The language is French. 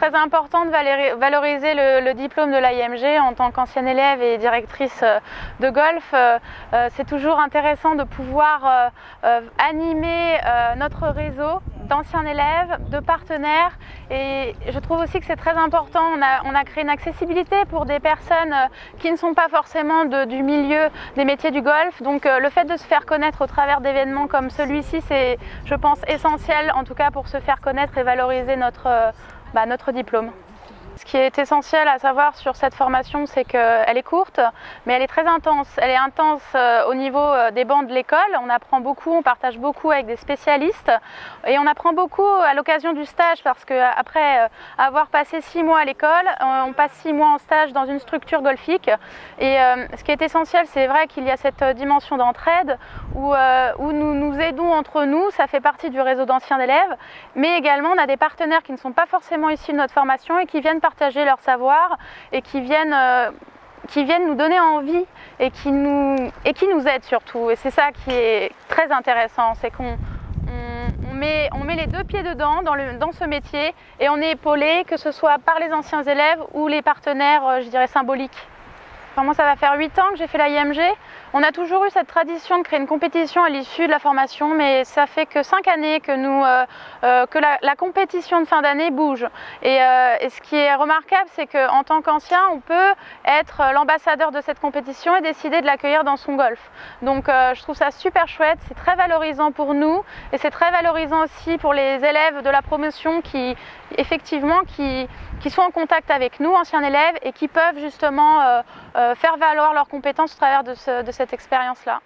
très important de valoriser le diplôme de l'IMG en tant qu'ancienne élève et directrice de golf. C'est toujours intéressant de pouvoir animer notre réseau d'anciens élèves, de partenaires, et je trouve aussi que c'est très important. On a créé une accessibilité pour des personnes qui ne sont pas forcément du milieu des métiers du golf, donc le fait de se faire connaître au travers d'événements comme celui-ci, c'est, je pense, essentiel, en tout cas pour se faire connaître et valoriser notre diplôme. Ce qui est essentiel à savoir sur cette formation, c'est qu'elle est courte, mais elle est très intense. Elle est intense au niveau des bancs de l'école. On apprend beaucoup, on partage beaucoup avec des spécialistes et on apprend beaucoup à l'occasion du stage parce qu'après avoir passé 6 mois à l'école, on passe 6 mois en stage dans une structure golfique. Et ce qui est essentiel, c'est vrai qu'il y a cette dimension d'entraide où nous nous aidons entre nous. Ça fait partie du réseau d'anciens élèves, mais également on a des partenaires qui ne sont pas forcément issus de notre formation et qui viennent partager leur savoir et qui viennent nous donner envie et qui nous aident surtout. Et c'est ça qui est très intéressant, c'est qu'on met les 2 pieds dedans dans ce métier et on est épaulé, que ce soit par les anciens élèves ou les partenaires, je dirais, symboliques. Moi, ça va faire 8 ans que j'ai fait l'IMG. On a toujours eu cette tradition de créer une compétition à l'issue de la formation, mais ça fait que 5 années que la compétition de fin d'année bouge. Et ce qui est remarquable, c'est qu'en tant qu'ancien, on peut être l'ambassadeur de cette compétition et décider de l'accueillir dans son golf. Donc je trouve ça super chouette, c'est très valorisant pour nous et c'est très valorisant aussi pour les élèves de la promotion qui sont en contact avec nous, anciens élèves, et qui peuvent justement faire valoir leurs compétences au travers de cette expérience-là.